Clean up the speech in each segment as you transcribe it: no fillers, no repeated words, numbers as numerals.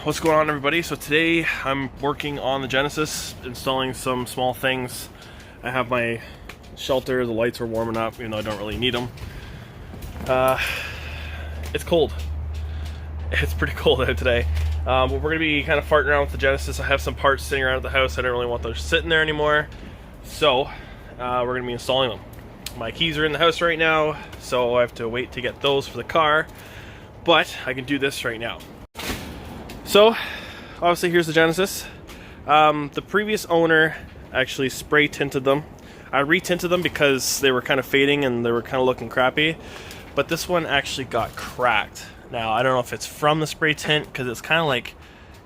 What's going on, everybody? So today I'm working on the Genesis, installing some small things. I have my shelter, the lights are warming up, even though I don't really need them. It's cold. It's pretty cold out today. But we're going to be kind of farting around with the Genesis. I have some parts sitting around at the house. I don't really want those sitting there anymore. So we're going to be installing them. My keys are in the house right now, so I have to wait to get those for the car. But I can do this right now. So, obviously here's the Genesis. The previous owner actually spray tinted them. I re-tinted them because they were kind of fading and they were kind of looking crappy. But this one actually got cracked. Now, I don't know if it's from the spray tint because it's kind of like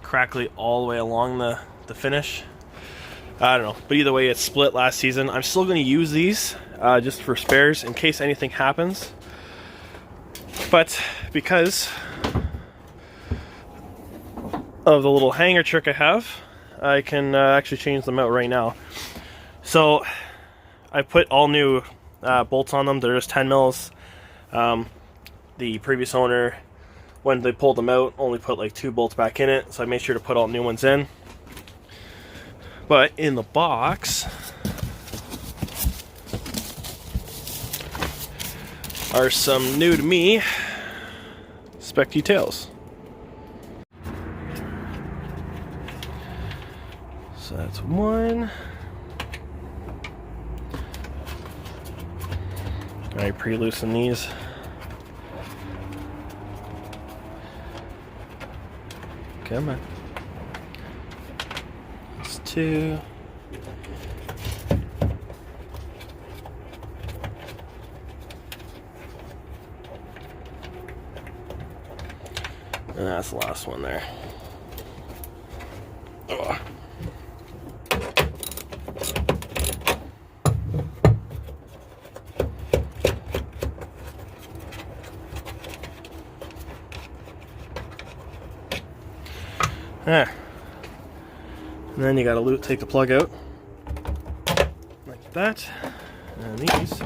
crackly all the way along the finish. I don't know, but either way, it split last season. I'm still going to use these just for spares in case anything happens. But because of the little hanger trick I have, I can actually change them out right now. So I put all new bolts on them. They're just 10 mils. The previous owner, when they pulled them out, only put like 2 bolts back in it, so I made sure to put all new ones in. But in the box are some new to me spec details. So that's one. I pre-loosen these. Come on. That's 2. And that's the last one there. Oh. There. And then you gotta take the plug out like that, and these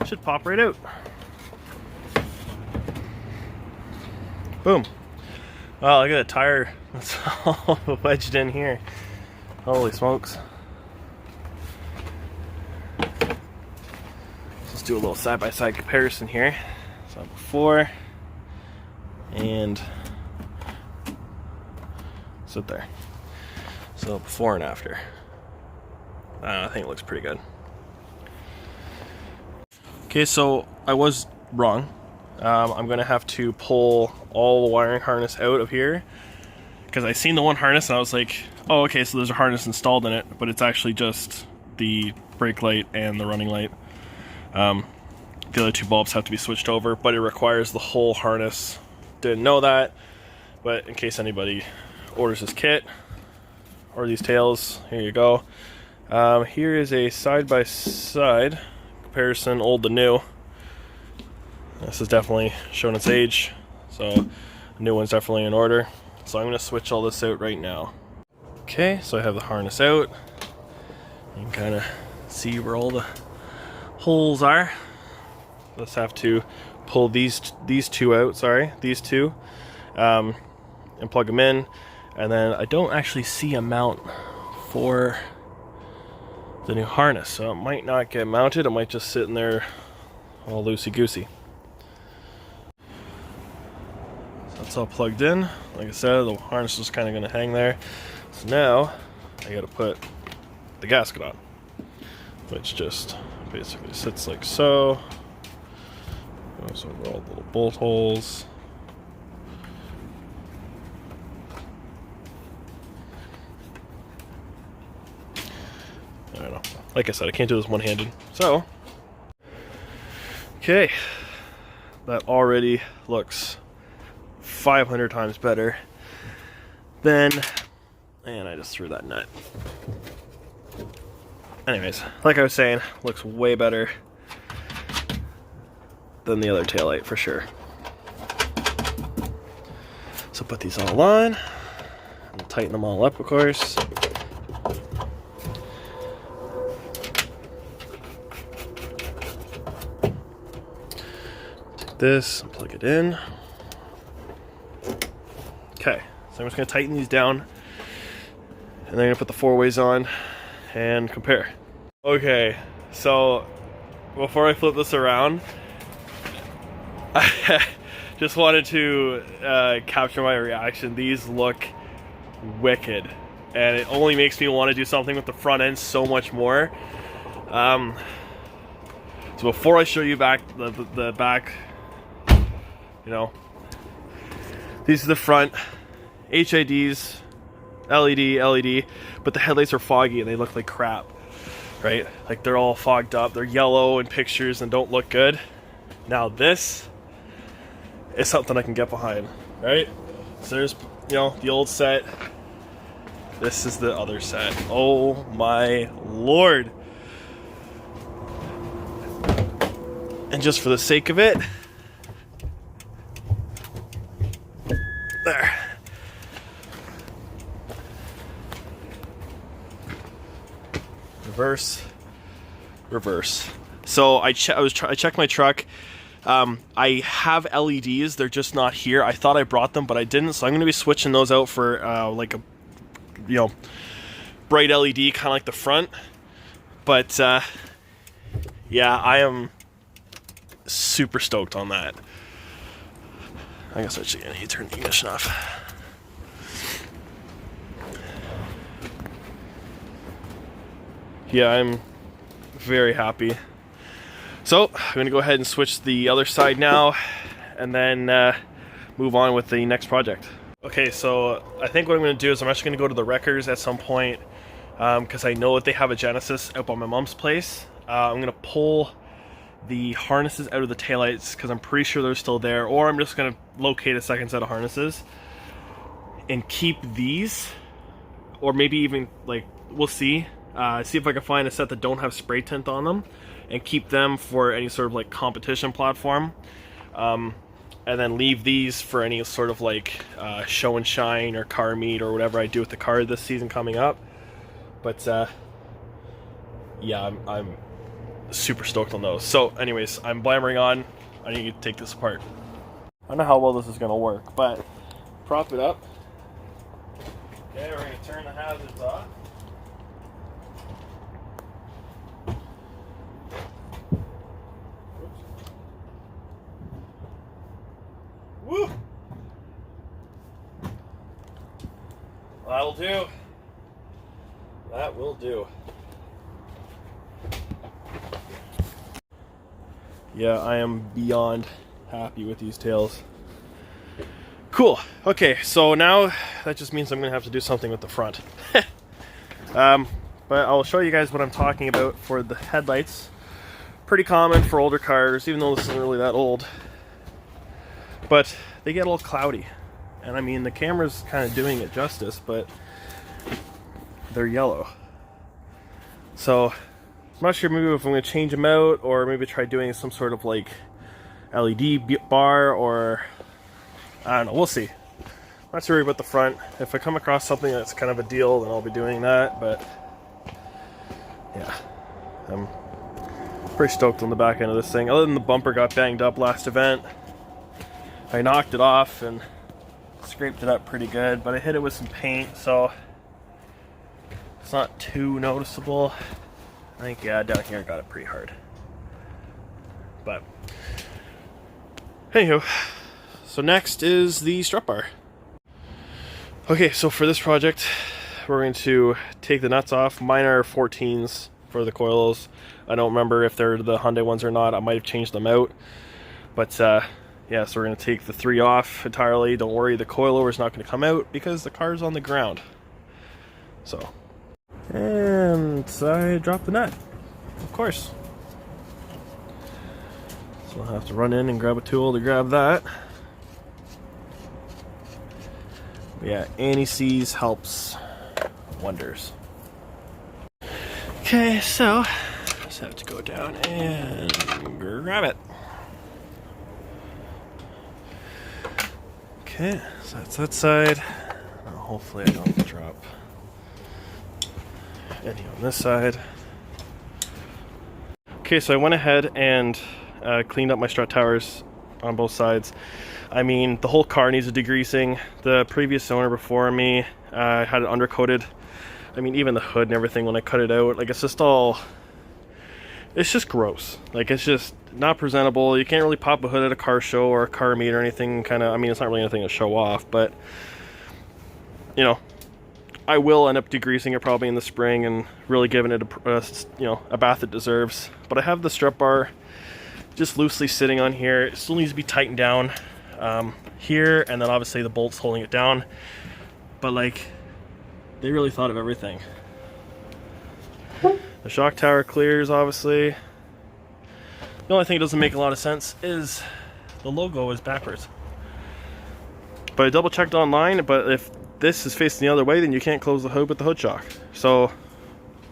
should pop right out. Boom. Wow, look at the tire. It's all wedged in here. Holy smokes. Let's do a little side-by-side comparison here. So before and sit there. So before and after. I think it looks pretty good. Okay, so I was wrong. I'm going to have to pull all the wiring harness out of here because I seen the one harness and I was like, oh, okay, so there's a harness installed in it, but it's actually just the brake light and the running light. The other 2 bulbs have to be switched over, but it requires the whole harness. Didn't know that, but in case anybody orders this kit or these tails, here you go. Here is a side-by-side comparison, old to new. This is definitely showing its age, so the new one's definitely in order. So I'm going to switch all this out right now. Okay, so I have the harness out. You can kind of see where all the holes are. Let's have to pull these 2 out, these 2, and plug them in. And then I don't actually see a mount for the new harness, so it might not get mounted. It might just sit in there all loosey-goosey. So that's all plugged in. Like I said, the harness is kind of going to hang there. So now I got to put the gasket on, which just basically sits like so. Also all the little bolt holes. I don't know. Like I said, I can't do this one-handed. So, okay, that already looks 500 times better than, and I just threw that nut. Anyways, like I was saying, looks way better than the other taillight for sure. So put these all on, and tighten them all up, of course. Take this and plug it in. Okay, So I'm just gonna tighten these down, and then I'm gonna put the 4-ways on and compare. Okay, so before I flip this around, I just wanted to capture my reaction. These look wicked, and it only makes me want to do something with the front end so much more. So before I show you back the back, you know, these are the front HIDs, LED, but the headlights are foggy and they look like crap, right? Like they're all fogged up, they're yellow in pictures and don't look good. Now this is something I can get behind, right? So there's, you know, the old set. This is the other set. Oh my lord. And just for the sake of it, there. Reverse. So I checked my truck. I have LEDs. They're just not here. I thought I brought them, but I didn't. So I'm going to be switching those out for like a, you know, bright LED, kind of like the front. But yeah, I am super stoked on that. I guess actually I need to turn the ignition off. Yeah, I'm very happy. So I'm gonna go ahead and switch the other side now, and then move on with the next project. Okay, so I think what I'm gonna do is I'm actually gonna go to the wreckers at some point, because I know that they have a Genesis out by my mom's place. I'm gonna pull the harnesses out of the taillights because I'm pretty sure they're still there, or I'm just gonna locate a second set of harnesses and keep these, or maybe even, like, we'll see. See if I can find a set that don't have spray tint on them and keep them for any sort of like competition platform, and then leave these for any sort of like show and shine or car meet or whatever I do with the car this season coming up. But yeah, I'm super stoked on those. So anyways, I'm blammering on. I need to take this apart. I don't know how well this is gonna work, but prop it up. Okay, we're gonna turn the hazards off. Woo! That'll do. That will do. Yeah, I am beyond happy with these tails. Cool. Okay, so now that just means I'm gonna have to do something with the front. But I'll show you guys what I'm talking about for the headlights. Pretty common for older cars, even though this isn't really that old. But they get a little cloudy. And I mean, the camera's kind of doing it justice, but they're yellow. So I'm not sure maybe if I'm going to change them out, or maybe try doing some sort of like LED bar, or I don't know, we'll see. I'm not too worried about the front. If I come across something that's kind of a deal, then I'll be doing that, but yeah, I'm pretty stoked on the back end of this thing. Other than the bumper got banged up last event, I knocked it off and scraped it up pretty good, but I hit it with some paint, so it's not too noticeable. I think, yeah, down here I got it pretty hard. But anywho, so next is the strut bar. Okay, so for this project, we're going to take the nuts off. Mine are 14s for the coils. I don't remember if they're the Hyundai ones or not. I might have changed them out. But yeah, so we're going to take the 3 off entirely. Don't worry, the coilover is not going to come out because the car's on the ground. So, and I dropped the nut, of course. So I'll have to run in and grab a tool to grab that. But yeah, anti-seize helps wonders. Okay, so just have to go down and grab it. Okay, so that's that side. Now hopefully I don't drop any on this side. Okay, so I went ahead and cleaned up my strut towers on both sides. I mean, the whole car needs a degreasing. The previous owner before me had it undercoated. I mean, even the hood and everything, when I cut it out, like, it's just all, it's just gross. Like, it's just not presentable. You can't really pop a hood at a car show or a car meet or anything, kind of. I mean, it's not really anything to show off, but, you know, I will end up degreasing it probably in the spring and really giving it a bath it deserves. But I have the strut bar just loosely sitting on here. It still needs to be tightened down here, and then obviously the bolts holding it down. But like, they really thought of everything. The shock tower clears, obviously. The only thing that doesn't make a lot of sense is the logo is backwards. But I double checked online, but if this is facing the other way, then you can't close the hood with the hood shock. So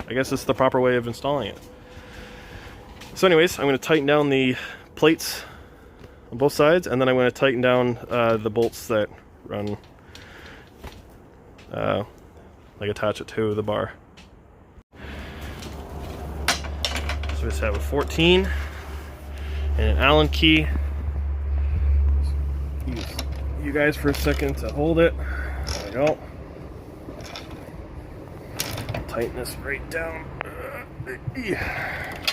I guess it's the proper way of installing it. So anyways, I'm going to tighten down the plates on both sides, and then I'm going to tighten down the bolts that run, like attach it to the bar. So we just have a 14 and an Allen key. Use you guys for a second to hold it. There we go. Tighten this right down.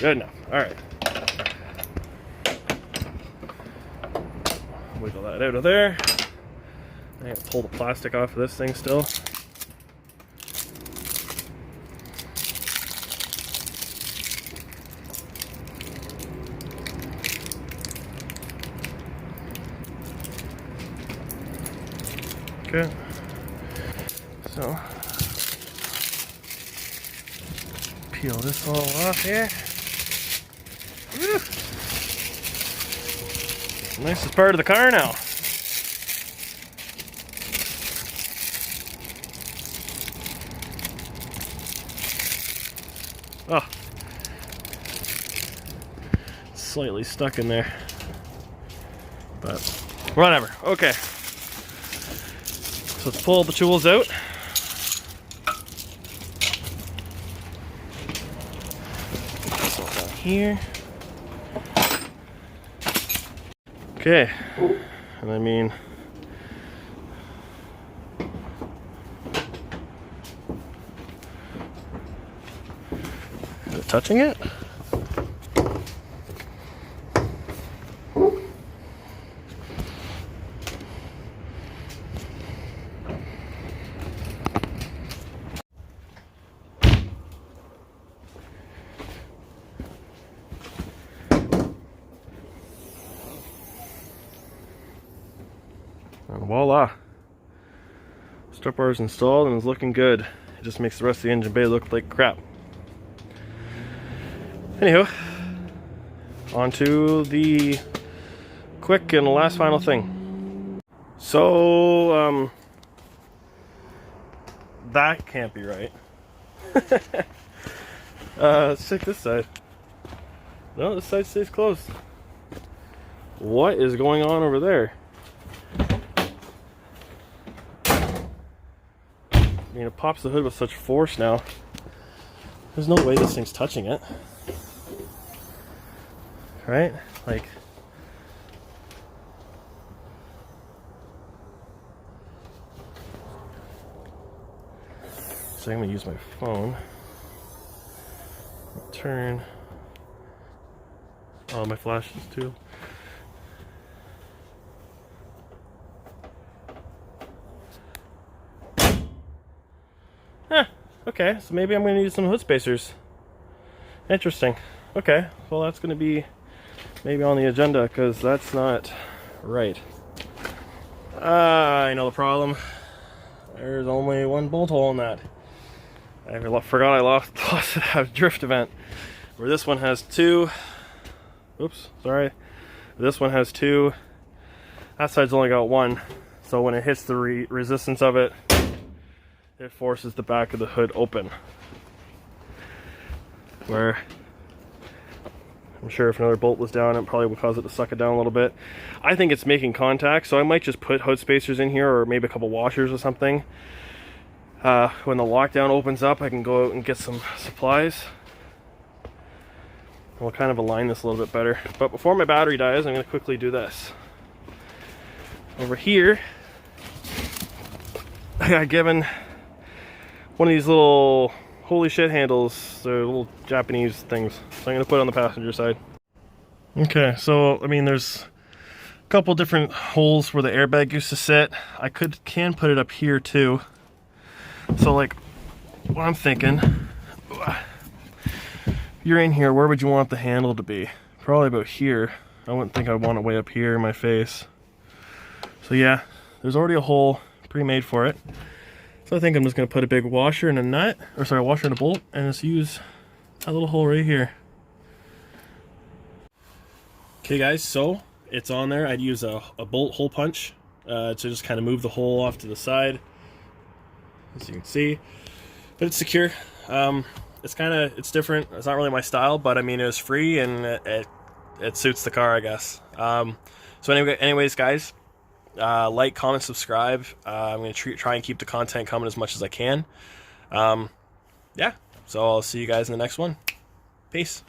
Good enough. Alright. Wiggle that out of there. I have to pull the plastic off of this thing still. Okay. So peel this all off here. Woo. Nicest part of the car now. Oh, slightly stuck in there, but whatever. Okay, so let's pull all the tools out. This one down here. Okay, and I mean, is it touching it? And voila, strut bar is installed and is looking good. It just makes the rest of the engine bay look like crap. Anywho, on to the quick and last final thing. So, that can't be right. Let's check this side. No, this side stays closed. What is going on over there? I mean, it pops the hood with such force now. There's no way this thing's touching it. Right? Like, so I'm gonna use my phone. Turn. Oh, my flash is too. Okay, so maybe I'm going to use some hood spacers. Interesting. Okay, well that's going to be maybe on the agenda, because that's not right. I know the problem. There's only one bolt hole in that. I forgot I lost it at a drift event, where this one has two. Oops, sorry. This one has two. That side's only got one. So when it hits the resistance of it, it forces the back of the hood open. Where I'm sure if another bolt was down, it probably would cause it to suck it down a little bit. I think it's making contact, so I might just put hood spacers in here, or maybe a couple washers or something. When the lockdown opens up, I can go out and get some supplies. We'll kind of align this a little bit better. But before my battery dies, I'm going to quickly do this. over here, I got given one of these little holy shit handles. They're little Japanese things. So I'm gonna put it on the passenger side. Okay, so I mean there's a couple different holes where the airbag used to sit. I can put it up here too. So like what I'm thinking, you're in here, where would you want the handle to be? Probably about here. I wouldn't think I'd want it way up here in my face. So yeah, there's already a hole pre-made for it. So I think I'm just gonna put a big washer and a nut, or sorry, a washer and a bolt, and just use that little hole right here. Okay guys, so it's on there. I'd use a bolt hole punch to just kind of move the hole off to the side, as you can see. But it's secure. It's different. It's not really my style, but I mean it was free and it suits the car, I guess. So anyways, guys, like, comment, subscribe. I'm gonna try and keep the content coming as much as I can. Yeah. So I'll see you guys in the next one. Peace.